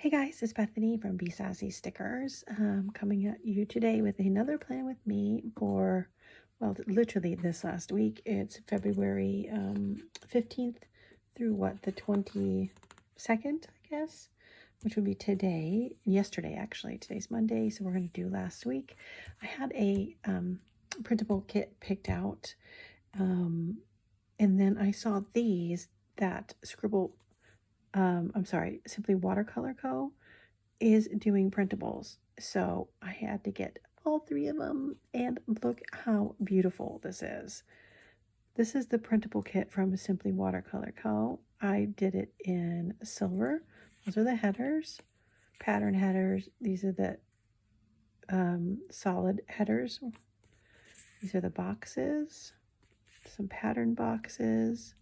Hey guys, it's Bethany from Be Sassy Stickers, coming at you today with another plan with me for, well, literally this last week. It's February 15th through the 22nd, I guess, which would be today, yesterday actually. Today's Monday, so we're going to do last week. I had a printable kit picked out, and then I saw these that Simply Watercolor Co. is doing printables. So I had to get all three of them, and look how beautiful this is. This is the printable kit from Simply Watercolor Co. I did it in silver. Those are the headers, pattern headers. These are the solid headers. These are the boxes, some pattern boxes.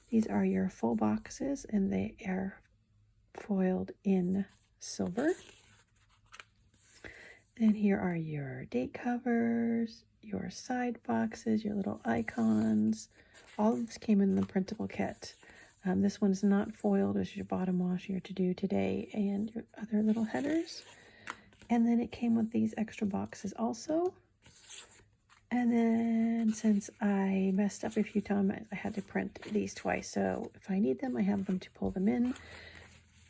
These are your full boxes, and they are foiled in silver. And here are your date covers, your side boxes, your little icons. All of this came in the printable kit. This one's not foiled. This is your bottom wash you're to do today, and your other little headers. And then it came with these extra boxes also. And then since I messed up a few times, I had to print these twice. So if I need them, I have them to pull them in.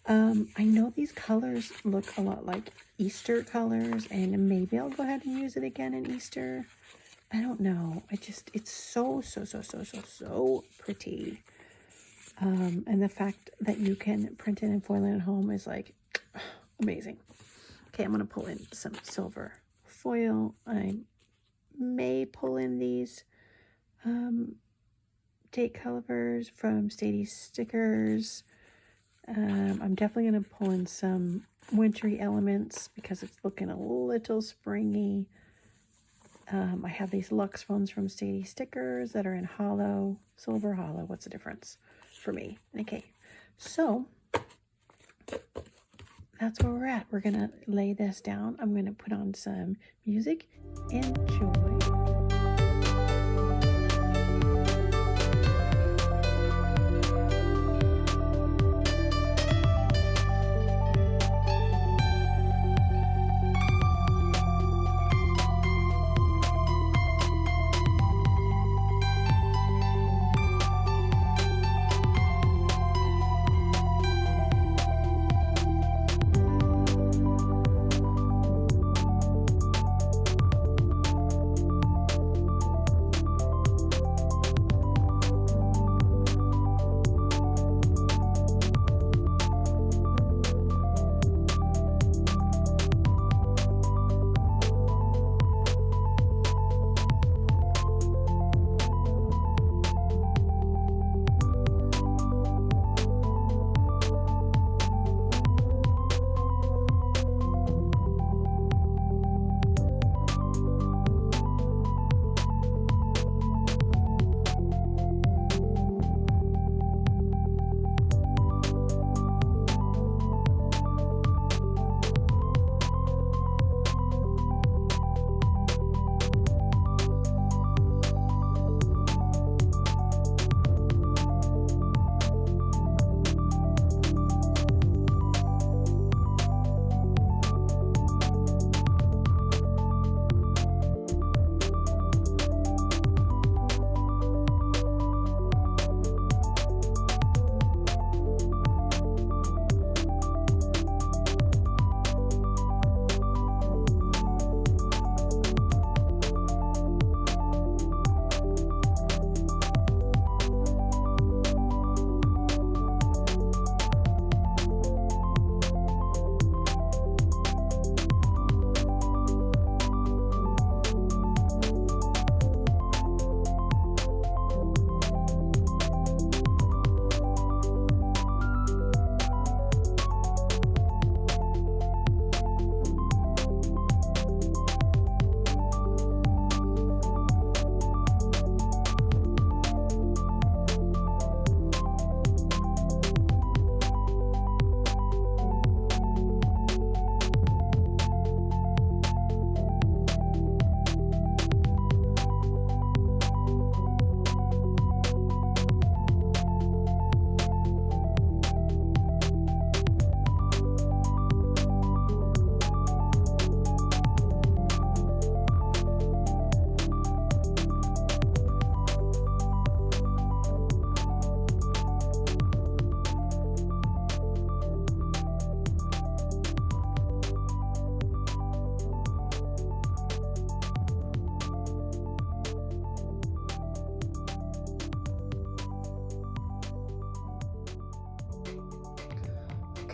I know these colors look a lot like Easter colors, and maybe I'll go ahead and use it again in Easter. I don't know. It's so pretty. And the fact that you can print it and foil it at home is like amazing. Okay, I'm going to pull in some silver foil. I may pull in these date covers from Sadie Stickers. I'm definitely going to pull in some wintry elements because it's looking a little springy. I have these luxe ones from Sadie Stickers that are in hollow, silver hollow. What's the difference for me? Okay, so that's where we're at. We're going to lay this down. I'm going to put on some music. Enjoy.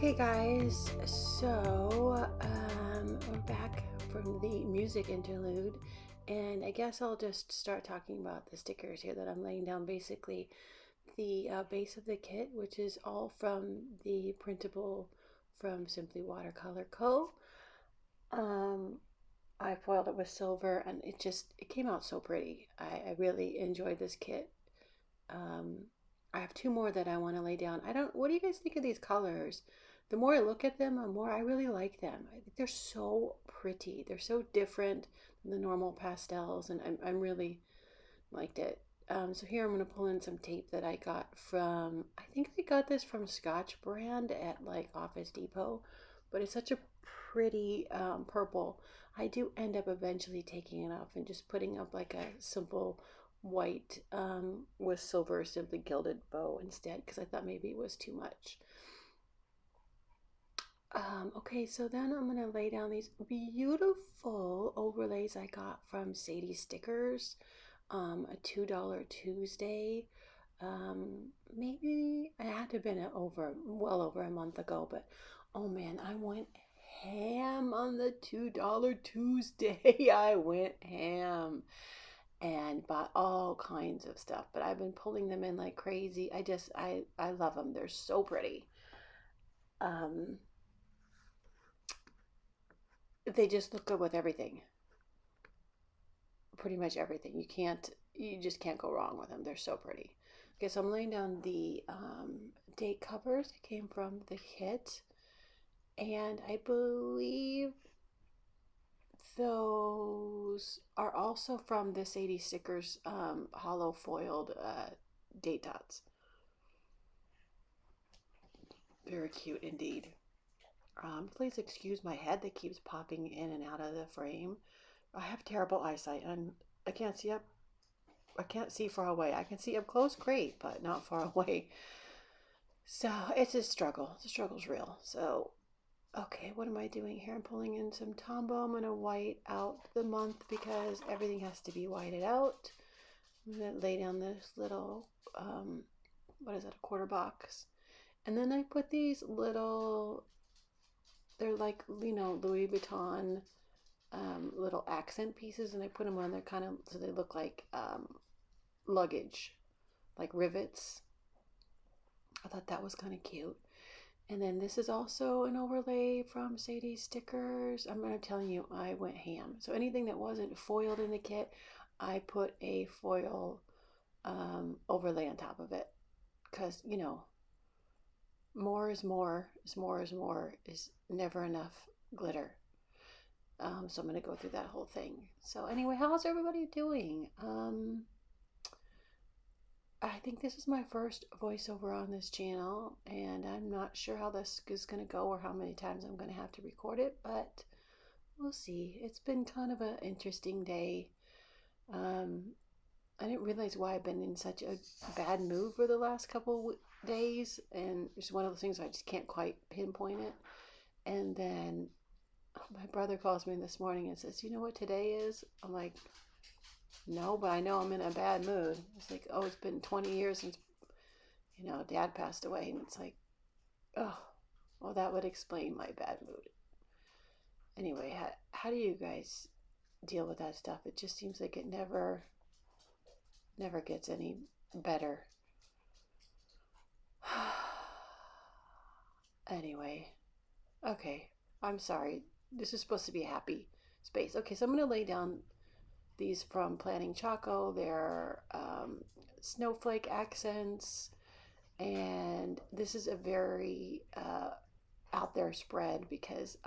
Okay guys, so we're back from the music interlude, and I guess I'll just start talking about the stickers here that I'm laying down. Basically the base of the kit, which is all from the printable from Simply Watercolor Co. I foiled it with silver, and it came out so pretty. I really enjoyed this kit. I have two more that I want to lay down. What do you guys think of these colors? The more I look at them, the more I really like them. I think they're so pretty. They're so different than the normal pastels, and I'm really liked it. So here I'm going to pull in some tape that I got from, I think I got this from Scotch brand at like Office Depot, but it's such a pretty purple. I do end up eventually taking it off and just putting up like a simple white with silver simply gilded bow instead, because I thought maybe it was too much. Okay, so then I'm gonna lay down these beautiful overlays I got from Sadie Stickers, a $2 Tuesday. Maybe it had to have been well over a month ago, but oh man, I went ham on the $2 Tuesday. I went ham and bought all kinds of stuff, but I've been pulling them in like crazy. I love them. They're so pretty. They just look good with everything. Pretty much everything. You just can't go wrong with them. They're so pretty. Okay, so I'm laying down the date covers that came from the kit, and I believe those are also from the Sadie Stickers hollow foiled date dots. Very cute indeed. Please excuse my head that keeps popping in and out of the frame. I have terrible eyesight, and I can't see up. I can't see far away. I can see up close, great, but not far away. So it's a struggle. The struggle's real. So, okay, what am I doing here? I'm pulling in some Tombow. I'm going to white out the month because everything has to be whited out. I'm going to lay down this little, what is that, a quarter box. And then I put these little, they're like, Louis Vuitton little accent pieces, and I put them on there kind of so they look like luggage, like rivets. I thought that was kind of cute. And then this is also an overlay from Sadie Stickers. I'm telling you, I went ham. So anything that wasn't foiled in the kit, I put a foil overlay on top of it. Because, more is more, is never enough glitter. So I'm going to go through that whole thing. So anyway, how's everybody doing? I think this is my first voiceover on this channel, and I'm not sure how this is going to go or how many times I'm going to have to record it, but we'll see. It's been kind of an interesting day. I didn't realize why I've been in such a bad mood for the last couple days, and it's one of those things I just can't quite pinpoint it. And then my brother calls me this morning and says, "You know what today is?" I'm like, "No, but I know I'm in a bad mood." It's like, "Oh, it's been 20 years since, Dad passed away." And it's like, oh, well, that would explain my bad mood. Anyway, how do you guys deal with that stuff? It just seems like it never gets any better. Anyway, okay, I'm sorry. This is supposed to be a happy space. Okay, so I'm going to lay down these from Planning Choco. They're snowflake accents, and this is a very out there spread because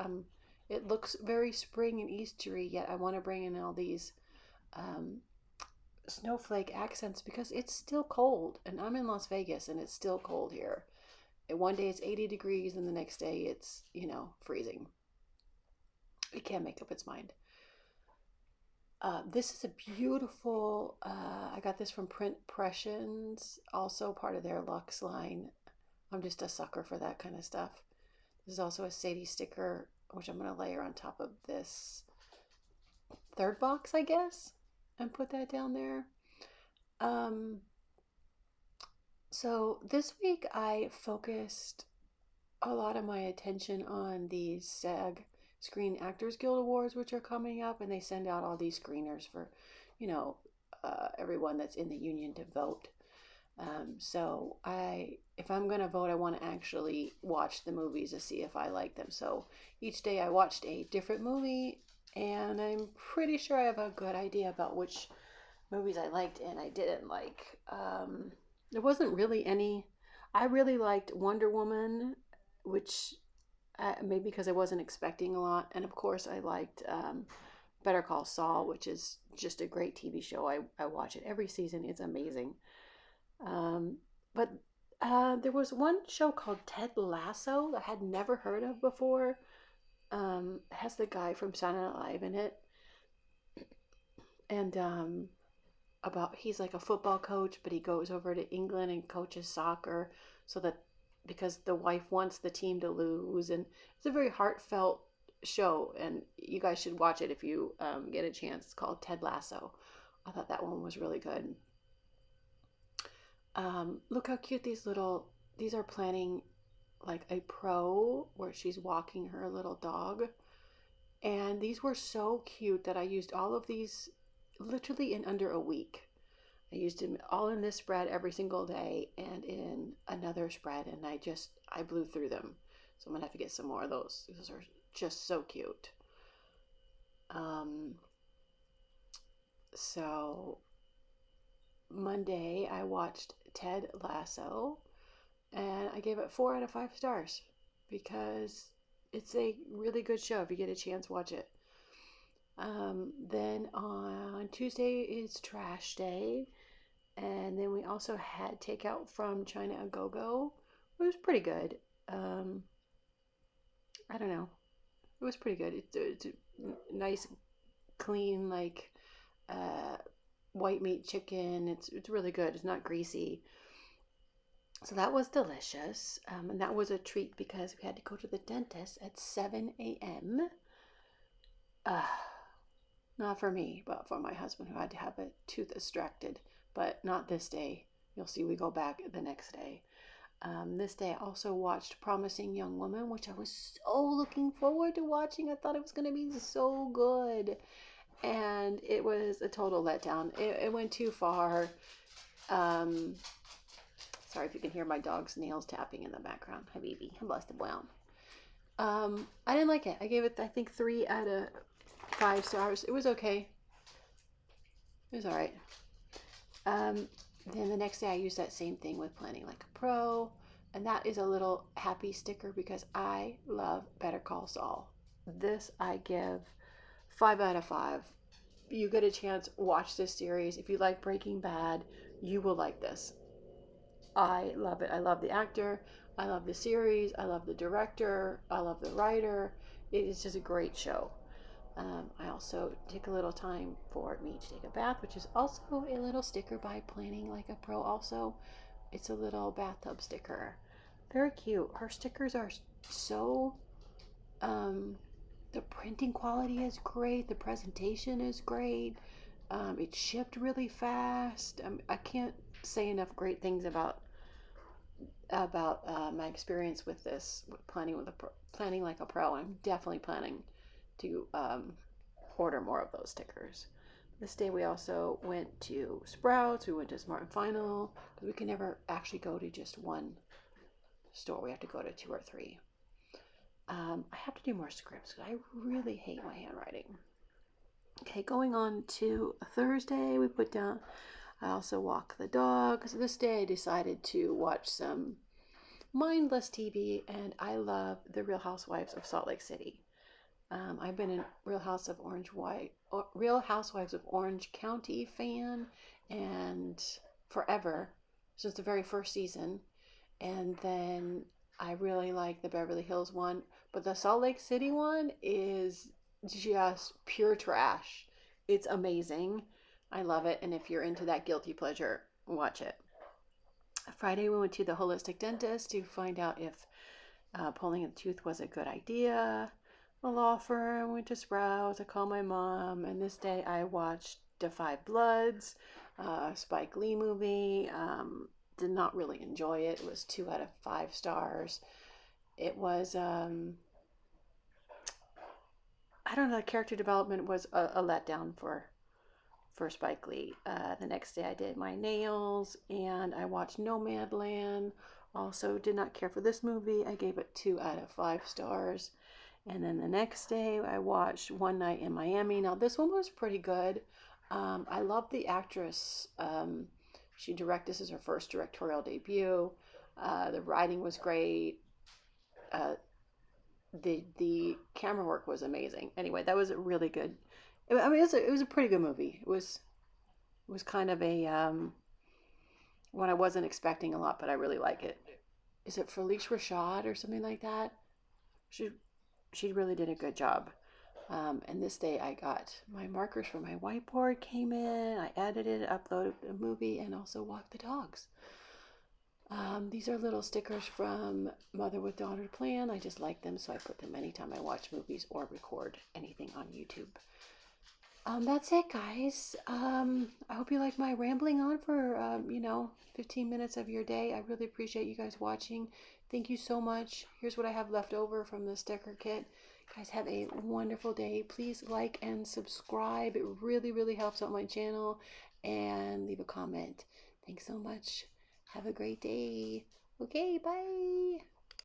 it looks very spring and Eastery, yet I want to bring in all these snowflake accents because it's still cold, and I'm in Las Vegas and it's still cold here. And one day it's 80 degrees and the next day it's, freezing. It can't make up its mind. This is a beautiful, I got this from Print Pressions, also part of their Luxe line. I'm just a sucker for that kind of stuff. This is also a Sadie sticker, which I'm going to layer on top of this third box, I guess, and put that down there. So this week I focused a lot of my attention on the SAG Screen Actors Guild Awards, which are coming up, and they send out all these screeners for, you know, everyone that's in the union to vote. So if I'm gonna vote, I want to actually watch the movies to see if I like them. So each day I watched a different movie, and I'm pretty sure I have a good idea about which movies I liked and I didn't like. There wasn't really any. I really liked Wonder Woman, which maybe because I wasn't expecting a lot, and of course I liked Better Call Saul, which is just a great TV show. I watch it every season. It's amazing. But there was one show called Ted Lasso that I had never heard of before. Has the guy from Saturday Night Live in it, and about he's like a football coach, but he goes over to England and coaches soccer, so that because the wife wants the team to lose, and it's a very heartfelt show, and you guys should watch it if you get a chance. It's called Ted Lasso. I thought that one was really good. Look how cute these are planning like a pro where she's walking her little dog. And these were so cute that I used all of these literally in under a week. I used them all in this spread every single day and in another spread, and I blew through them. So I'm gonna have to get some more of those. Those are just so cute. So Monday I watched Ted Lasso, and I gave it 4 out of 5 stars because it's a really good show. If you get a chance, watch it. Then on Tuesday is trash day, and then we also had takeout from China A Go Go. It was pretty good. I don't know. It was pretty good. It's a nice, clean, like white meat chicken. It's really good. It's not greasy. So that was delicious. And that was a treat because we had to go to the dentist at 7 a.m. Not for me, but for my husband, who had to have a tooth extracted. But not this day. You'll see we go back the next day. This day I also watched Promising Young Woman, which I was so looking forward to watching. I thought it was going to be so good. And it was a total letdown. It went too far. Sorry if you can hear my dog's nails tapping in the background. Habibi, I busted down. I didn't like it. I gave it, I think, 3 out of 5 stars. It was okay. It was all right. Then the next day I used that same thing with Planning Like a Pro, and that is a little happy sticker because I love Better Call Saul. This I give 5 out of 5. You get a chance, watch this series. If you like Breaking Bad, you will like this. I love it. I love the actor. I love the series. I love the director. I love the writer. It is just a great show. I also take a little time for me to take a bath, which is also a little sticker by Planning Like a Pro also. It's a little bathtub sticker. Very cute. Her stickers are so, the printing quality is great. The presentation is great. It's shipped really fast. I can't say enough great things about my experience with this, with Planning Like a Pro. I'm definitely planning to order more of those stickers. This day we also went to Sprouts. We went to Smart and Final because we can never actually go to just one store. We have to go to 2 or 3. I have to do more scripts because I really hate my handwriting. Okay, going on to Thursday, I also walk the dog. So this day I decided to watch some mindless TV, and I love The Real Housewives of Salt Lake City. I've been a Real Housewives of Orange County fan and forever, since the very first season. And then I really like the Beverly Hills one, but the Salt Lake City one is just pure trash. It's amazing. I love it. And if you're into that guilty pleasure, watch it. Friday we went to the holistic dentist to find out if pulling a tooth was a good idea. The law firm, went to Sprouts, I called my mom, and this day I watched Defy Bloods, Spike Lee movie. Did not really enjoy it. It was 2 out of 5 stars. it was, I don't know, the character development was a letdown for Spike Lee. The next day I did my nails and I watched Nomadland. Also did not care for this movie. I gave it 2 out of 5 stars. And then the next day I watched One Night in Miami. Now this one was pretty good. I love the actress. She directed, this is her first directorial debut. The writing was great. Uh, the camera work was amazing. Anyway, that was a really good. I mean, it was a pretty good movie. It was kind of a one I wasn't expecting a lot, but I really like it. Is it Felice Rashad or something like that? She she really did a good job. And this day I got my markers for my whiteboard came in. I edited, uploaded a movie, and also walked the dogs. These are little stickers from Mother with Daughter Plan. I just like them, so I put them anytime I watch movies or record anything on YouTube. That's it, guys. I hope you like my rambling on for, 15 minutes of your day. I really appreciate you guys watching. Thank you so much. Here's what I have left over from the sticker kit. Guys, have a wonderful day. Please like and subscribe. It really, really helps out my channel. And leave a comment. Thanks so much. Have a great day. Okay, bye.